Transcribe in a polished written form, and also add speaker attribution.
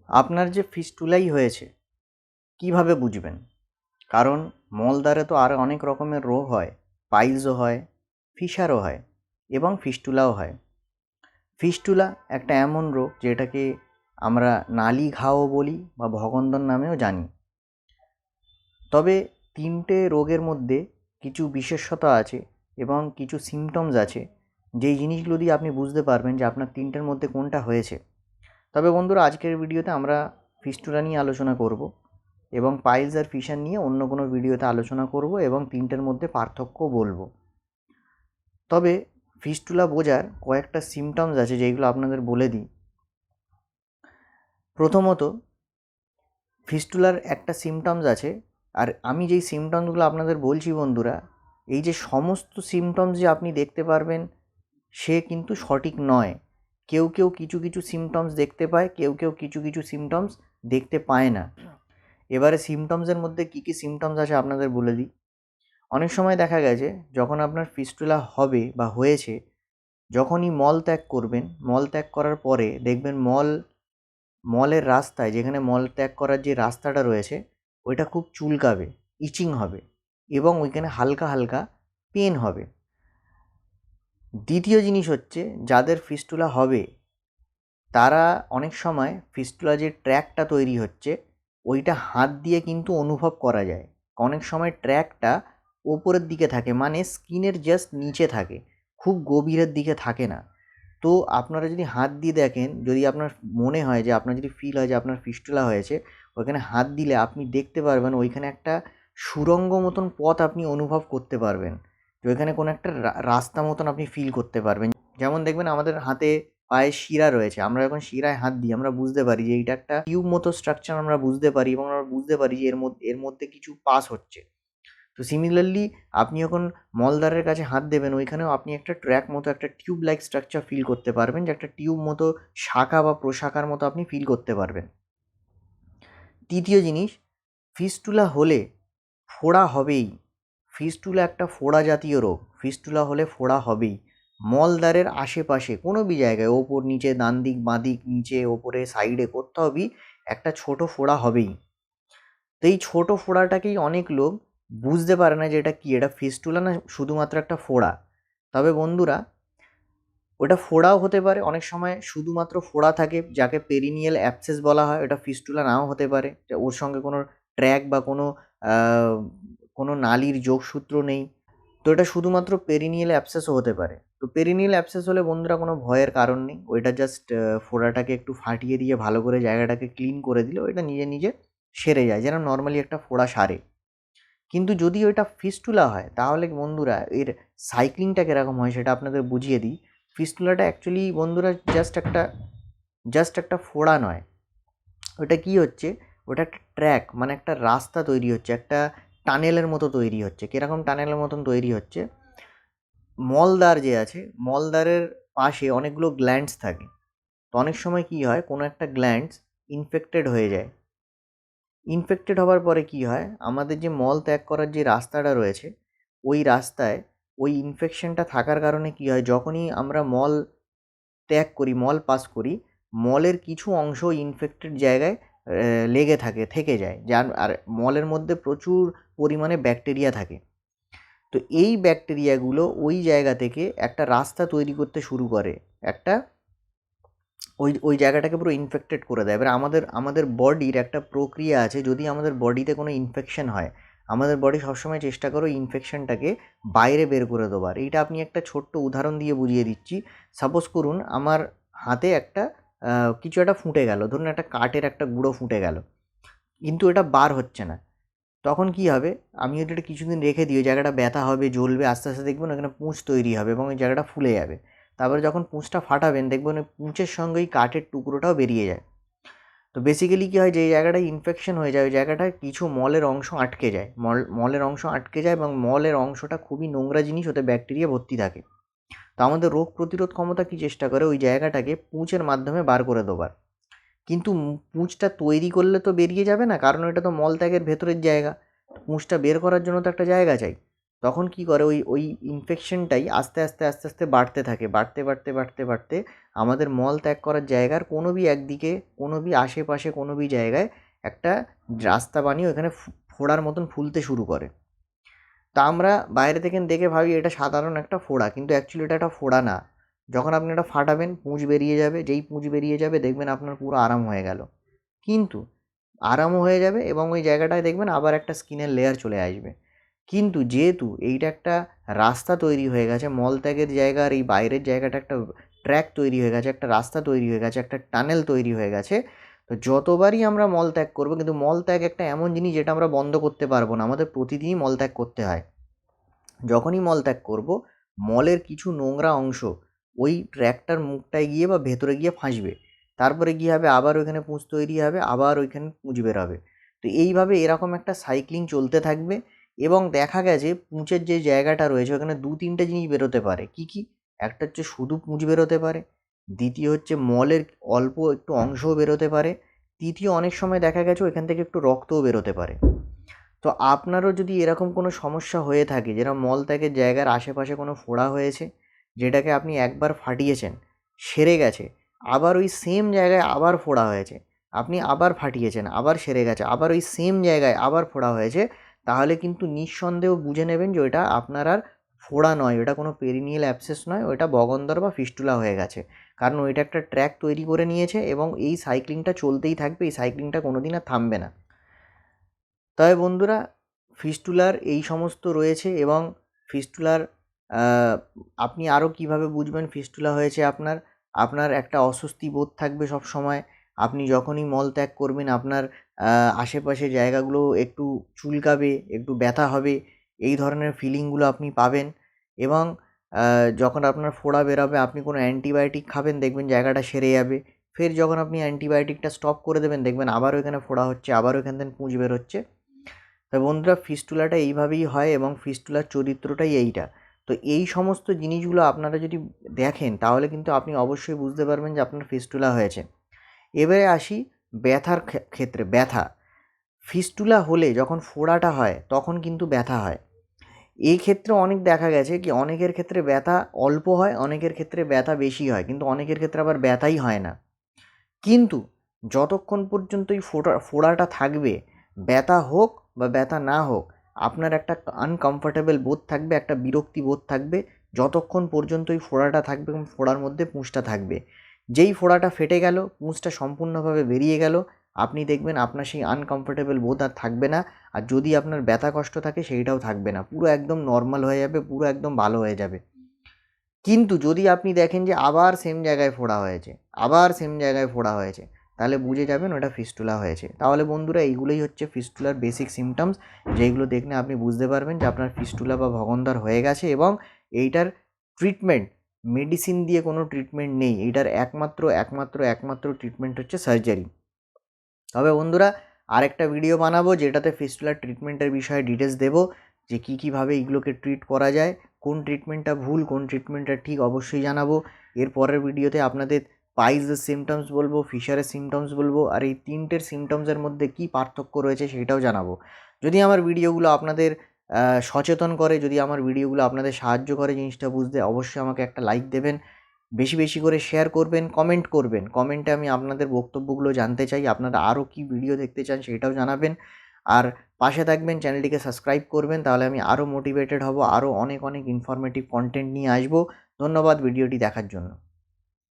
Speaker 1: আপনার যে ফিস্টুলাই হয়েছে কিভাবে বুঝবেন? কারণ মলদ্বারে তো আরও অনেক রকমের রোগ হয়, পাইলসও হয়, ফিশারও হয় এবং ফিস্টুলাও হয়। ফিস্টুলা একটা এমন রোগ যেটাকে আমরা নালি ঘাও বলি বা ভগন্দর নামেও জানি। তবে তিনটে রোগের মধ্যে কিছু বিশেষতা আছে এবং কিছু সিমটমস আছে, যেই জিনিসগুলো দিয়ে আপনি বুঝতে পারবেন যে আপনার তিনটের মধ্যে কোনটা হয়েছে। তবে বন্ধুরা, আজকের ভিডিওতে আমরা ফিস্টুলা নিয়ে আলোচনা করব এবং পাইলস আর ফিশার নিয়ে অন্য কোনো ভিডিওতে আলোচনা করব এবং তিনটের মধ্যে পার্থক্য বলবো। তবে ফিস্টুলা বোঝার কয়েকটা সিমটমস আছে যেগুলো আপনাদের বলে দিই। প্রথমত, ফিস্টুলার একটা সিমটমস আছে, আর আমি যেই সিমটমসগুলো আপনাদের বলছি বন্ধুরা, এই যে সমস্ত সিমটমস যে আপনি দেখতে পারবেন সে কিন্তু সঠিক নয়। কেউ কেউ কিছু কিছু সিমটমস দেখতে পায়, কেউ কেউ কিছু কিছু সিমটমস দেখতে পায় না। এবারে সিমটমসের মধ্যে কী কী সিমটমস আছে আপনাদের বলে দিই। অনেক সময় দেখা গেছে যখন আপনার ফিস্টুলা হবে বা হয়েছে, যখনই মল ত্যাগ করবেন, মল ত্যাগ করার পরে দেখবেন মলের রাস্তায়, যেখানে মল ত্যাগ করার যে রাস্তাটা রয়েছে ওইটা খুব চুলকাবে, ইচিং হবে এবং ওইখানে হালকা হালকা পেন হবে। দ্বিতীয় জিনিস হচ্ছে, যাদের ফিস্টুলা হবে তারা অনেক সময় ফিস্টুলা যে ট্র্যাকটা তৈরি হচ্ছে ওইটা হাত দিয়ে কিন্তু অনুভব করা যায়। অনেক সময় ট্র্যাকটা ওপরের দিকে থাকে, মানে স্কিনের জাস্ট নিচে থাকে, খুব গভীরের দিকে থাকে না। তো আপনারা যদি হাত দিয়ে দেখেন, যদি আপনার মনে হয় যে আপনার যদি ফিল হয় যে আপনার ফিস্টুলা হয়েছে, ওইখানে হাত দিলে আপনি দেখতে পারবেন ওইখানে একটা সুড়ঙ্গ মতন পথ আপনি অনুভব করতে পারবেন, যে ওইখানে কোনো একটা রাস্তা মতন আপনি ফিল করতে পারবেন। যেমন দেখবেন আমাদের হাতে পায়ে শিরা রয়েছে, আমরা যখন শিরায় হাত দিই আমরা বুঝতে পারি যে এইটা একটা টিউব মতো স্ট্রাকচার, আমরা বুঝতে পারি এবং আমরা বুঝতে পারি যে এর মধ্যে কিছু পাস হচ্ছে। তো সিমিলারলি আপনি যখন মলদ্বারের কাছে হাত দেবেন ওইখানেও আপনি একটা ট্র্যাক মতো, একটা টিউব লাইক স্ট্রাকচার ফিল করতে পারবেন, যে একটা টিউব মতো শাখা বা প্রশাখার মতো আপনি ফিল করতে পারবেন। তৃতীয় জিনিস, ফিস্টুলা হলে ফোড়া হবেই। ফিস্টুলা একটা ফোড়া জাতীয় রোগ, ফিস্টুলা হলে ফোড়া হবেই। মলদ্বারের আশেপাশে কোনো বি জায়গায়, ওপর নিচে, ডান দিক বাঁ দিক, নিচে ওপরে সাইডে, কোথাও বি একটা ছোটো ফোড়া হবেই। তো এই ছোটো ফোড়াটাকেই অনেক লোক বুঝতে পারে না যে এটা কী, এটা ফিস্টুলা না শুধুমাত্র একটা ফোড়া। তবে বন্ধুরা, ওটা ফোড়াও হতে পারে, অনেক সময় শুধুমাত্র ফোড়া থাকে যাকে পেরিনিয়াল অ্যাবসেস বলা হয়, ওটা ফিস্টুলা নাও হতে পারে, যে ওর সঙ্গে কোনো ট্র্যাক বা কোনো নালীর যোগসূত্র নেই। তো এটা শুধুমাত্র পেরিনিয়াল অ্যাবসেসও হতে পারে। তো পেরিনিয়াল অ্যাবসেস হলে বন্ধুরা কোনো ভয়ের কারণ নেই, ওইটা জাস্ট ফোড়াটাকে একটু ফাটিয়ে দিয়ে ভালো করে জায়গাটাকে ক্লিন করে দিলে ওইটা নিজে নিজে সেরে যায়, যেরকম নর্মালি একটা ফোড়া সারে। কিন্তু যদি ওইটা ফিস্টুলা হয় তাহলে বন্ধুরা এর সাইক্লিংটা কীরকম হয় সেটা আপনাদের বুঝিয়ে দিই। ফিস্টুলাটা অ্যাকচুয়ালি বন্ধুরা জাস্ট একটা ফোড়া নয়, ওটা কি হচ্ছে, ওটা একটা ট্র্যাক, মানে একটা রাস্তা তৈরি হচ্ছে, একটা টানেলের মতো তৈরি হচ্ছে। কীরকম টানেলের মতন তৈরি হচ্ছে, মলদ্বার যে আছে, মলদ্বারের পাশে অনেকগুলো গ্ল্যান্ডস থাকে। তো অনেক সময় কি হয়, কোনো একটা গ্ল্যান্ডস ইনফেক্টেড হয়ে যায়। ইনফেক্টেড হওয়ার পরে কি হয়, আমাদের যে মল ত্যাগ করার যে রাস্তাটা রয়েছে ওই রাস্তায় ওই ইনফেকশনটা থাকার কারণে কি হয়, যখনই আমরা মল ত্যাগ করি, মল পাস করি, মলের কিছু অংশ ইনফেক্টেড জায়গায় লেগে থাকে, থেকে যায়, যার আর মলের মধ্যে প্রচুর পরিমাণে ব্যাকটেরিয়া থাকে। তো এই ব্যাকটেরিয়াগুলো ওই জায়গা থেকে একটা রাস্তা তৈরি করতে শুরু করে, একটা ওই জায়গাটাকে পুরো ইনফেক্টেড করে দেয়। এবার আমাদের বডির একটা প্রক্রিয়া আছে, যদি আমাদের বডিতে কোনো ইনফেকশন হয় আমাদের বডি সবসময় চেষ্টা করে ইনফেকশনটাকে বাইরে বের করে দেওয়ার। এইটা আপনি একটা ছোট্ট উদাহরণ দিয়ে বুঝিয়ে দিচ্ছি। সাপোজ করুন আমার হাতে একটা কিছু একটা ফুটে গেল, ধরুন একটা কাঠের একটা গুঁড়ো ফুটে গেল, কিন্তু এটা বার হচ্ছে না। তখন কি হবে, আমি যদি এটা কিছুদিন রেখে দিই ওই জায়গাটা ব্যথা হবে, জ্বলবে, আস্তে আস্তে দেখবেন ওখানে পুঁজ তৈরি হবে এবং ওই জায়গাটা ফুলে যাবে। তারপরে যখন পুঁজটা ফাটাবেন দেখবেন ওই পুঁচের সঙ্গে ওই কাঠের টুকরোটাও বেরিয়ে যায়। তো বেসিক্যালি কী হয়, যে জায়গাটায় ইনফেকশন হয়ে যায় ওই জায়গাটায় কিছু মলের অংশ আটকে যায়, মলের অংশ আটকে যায় এবং মলের অংশটা খুবই নোংরা জিনিস, ওতে ব্যাকটেরিয়া ভর্তি থাকে। তো আমাদের রোগ প্রতিরোধ ক্ষমতা কী চেষ্টা করে, ওই জায়গাটাকে পুঁচের মাধ্যমে বার করে দেওয়ার। কিন্তু পুঁজটা তৈরি করলে তো বেরিয়ে যাবে না, কারণ এটা তো মলত্যাগের ভেতরের জায়গা। পুঁজটা বের করার জন্য তো একটা জায়গা চাই। তখন কি করে ওই ইনফেকশনটাই আস্তে আস্তে আস্তে আস্তে বাড়তে থাকে, বাড়তে বাড়তে বাড়তে বাড়তে আমাদের মল ত্যাগ করার জায়গার কোনো বি একদিকে, কোনো বি আশেপাশে, কোনো বি জায়গায় একটা রাস্তা বানিয়ে ওখানে ফোড়ার মতন ফুলতে শুরু করে। তা আমরা বাইরে থেকে দেখে ভাবি এটা সাধারণ একটা ফোড়া, কিন্তু অ্যাকচুয়ালি এটা একটা ফোড়া না। যখন আপনি এটা ফাটাবেন পুঁজ বেরিয়ে যাবে, যেই পুঁজ বেরিয়ে যাবে দেখবেন আপনার পুরো আরাম হয়ে গেল। কিন্তু আরামও হয়ে যাবে এবং ওই জায়গাটায় দেখবেন আবার একটা স্কিনের লেয়ার চলে আসবে। কিন্তু যেহেতু এইটা একটা রাস্তা তৈরি হয়ে গেছে, মলত্যাগের জায়গা আর এই বাইরের জায়গাটা একটা ট্র্যাক তৈরি হয়ে গেছে, একটা রাস্তা তৈরি হয়ে গেছে, একটা টানেল তৈরি হয়ে গেছে। তো যতবারই আমরা মলত্যাগ করবো, কিন্তু মলত্যাগ একটা এমন জিনিস যেটা আমরা বন্ধ করতে পারবো না, আমাদের প্রতিদিনই মলত্যাগ করতে হয়। যখনই মলত্যাগ করব, মলের কিছু নোংরা অংশ ওই ট্র্যাকটার মুখটায় গিয়ে বা ভেতরে গিয়ে ফাঁসবে। তারপরে কী হবে, আবার ওইখানে পুঁজ তৈরি হবে, আবার ওইখানে পুঁজ বেরোবে। তো এইভাবে এরকম একটা সাইক্লিং চলতে থাকবে এবং দেখা গেছে পুঁচের যে জায়গাটা রয়েছে ওখানে 2-3টে জিনিস বেরোতে পারে। কী কী? একটা হচ্ছে শুধু পুঁজ বেরোতে পারে, দ্বিতীয় হচ্ছে মলের অল্প একটু অংশও বেরোতে পারে, তৃতীয় অনেক সময় দেখা গেছে ওইখান থেকে একটু রক্তও বেরোতে পারে। তো আপনারও যদি এরকম কোনো সমস্যা হয়ে থাকে, যেরকম মলত্যাগের জায়গার আশেপাশে কোনো ফোড়া হয়েছে, যেটাকে আপনি একবার ফাটিয়েছেন, সেরে গেছে, আবার ওই সেম জায়গায় আবার ফোড়া হয়েছে, আপনি আবার ফাটিয়েছেন, আবার সেরে গেছে, আবার ওই সেম জায়গায় আবার ফোড়া হয়েছে, তাহলে কিন্তু নিঃসন্দেহ বুঝে নেবেন যে ওইটা আপনার আর ফোড়া নয়, ওটা কোনো পেরিনিয়াল অ্যাবসেস নয়, ওইটা বগন্দর বা ফিস্টুলা হয়ে গেছে। কারণ ওইটা একটা ট্র্যাক তৈরি করে নিয়েছে এবং এই সাইক্লিংটা চলতেই থাকবে, এই সাইক্লিংটা কোনো দিন আর থামবে না। তবে বন্ধুরা, ফিস্টুলার এই সমস্ত রয়েছে এবং ফিস্টুলার আপনি আরও কীভাবে বুঝবেন ফিস্টুলা হয়েছে আপনার? আপনার একটা অস্বস্তি বোধ থাকবে সবসময়। আপনি যখনই মল ত্যাগ করবেন আপনার আশেপাশে জায়গাগুলো একটু চুলকাবে, একটু ব্যথা হবে, এই ধরনের ফিলিংগুলো আপনি পাবেন এবং যখন আপনার ফোড়া বেরোবে আপনি কোনো অ্যান্টিবায়োটিক খাবেন, দেখবেন জায়গাটা সেরে যাবে। ফের যখন আপনি অ্যান্টিবায়োটিকটা স্টপ করে দেবেন দেখবেন আবার ওইখানে ফোড়া হচ্ছে, আবার ওইখান থেকে পুঁজ বেরোচ্ছে। তা বন্ধুরা, ফিস্টুলাটা এইভাবেই হয় এবং ফিস্টুলার চরিত্রটাই এইটা। তো এই সমস্ত জিনিসগুলো আপনারা যদি দেখেন তাহলে কিন্তু আপনি অবশ্যই বুঝতে পারবেন যে আপনার ফিস্টুলা হয়েছে। এবারে আসি ব্যথার ক্ষেত্রে। ব্যথা, ফিস্টুলা হলে যখন ফোড়াটা হয় তখন কিন্তু ব্যথা হয়। এই ক্ষেত্রে অনেক দেখা গেছে কি অনেকের ক্ষেত্রে ব্যথা অল্প হয়, অনেকের ক্ষেত্রে ব্যথা বেশি হয়, কিন্তু অনেকের ক্ষেত্রে আবার ব্যথাই হয় না। কিন্তু যতক্ষণ পর্যন্ত এই ফোড়াটা থাকবে, ব্যথা হোক বা ব্যথা না হোক, আপনার একটা আনকমফর্টেবল বোধ থাকবে, একটা বিরক্তি বোধ থাকবে, যতক্ষণ পর্যন্ত এই ফোড়াটা থাকবে এবং ফোড়ার মধ্যে পুঁজটা থাকবে। যেই ফোড়াটা ফেটে গেল, পুঁজটা সম্পূর্ণভাবে বেরিয়ে গেল, আপনি দেখবেন আপনার সেই আনকমফর্টেবল বোধ আর থাকবে না। আর যদি আপনার ব্যথা কষ্ট থাকে সেইটাও থাকবে না, পুরো একদম নর্মাল হয়ে যাবে, পুরো একদম ভালো হয়ে যাবে। কিন্তু যদি আপনি দেখেন যে আবার সেম জায়গায় ফোড়া হয়েছে, আবার সেম জায়গায় ফোড়া হয়েছে, তাহলে বুঝে যাবেন ওটা ফিস্টুলা হয়েছে। তাহলে বন্ধুরা, এইগুলোই হচ্ছে ফিস্টুলার বেসিক সিমটমস, যেইগুলো দেখলে আপনি বুঝতে পারবেন যে আপনার ফিস্টুলা বা ভগন্দর হয়ে গেছে এবং এইটার ট্রিটমেন্ট মেডিসিন দিয়ে কোনো ট্রিটমেন্ট নেই। এইটার একমাত্র ট্রিটমেন্ট হচ্ছে সার্জারি। তবে বন্ধুরা, আরেকটা ভিডিও বানাবো যেটাতে ফিস্টুলার ট্রিটমেন্টের বিষয়ে ডিটেলস দেবো, যে কীভাবে এইগুলোকে ট্রিট করা যায়, কোন ট্রিটমেন্টটা ভুল, কোন ট্রিটমেন্টটা ঠিক, অবশ্যই জানাবো। এর পরের ভিডিওতে আপনাদের পাইলসের সিমটমস বলবো, ফিশারের সিমটমস বলবো, আর এই তিনটের সিমটমসের মধ্যে কী পার্থক্য রয়েছে সেটাও জানাবো। যদি আমার ভিডিওগুলো আপনাদের সচেতন করে, যদি আমার ভিডিওগুলো আপনাদের সাহায্য করে জিনিসটা বুঝতে, অবশ্যই আমাকে একটা লাইক দেবেন, বেশি বেশি করে শেয়ার করবেন, কমেন্ট করবেন। কমেন্টে আমি আপনাদের বক্তব্যগুলো জানতে চাই, আপনারা আরও কী ভিডিও দেখতে চান সেটাও জানাবেন। আর পাশে থাকবেন, চ্যানেলটিকে সাবস্ক্রাইব করবেন, তাহলে আমি আরও মোটিভেটেড হব, আরও অনেক ইনফরমেটিভ কন্টেন্ট নিয়ে আসবো। ধন্যবাদ ভিডিওটি দেখার জন্য।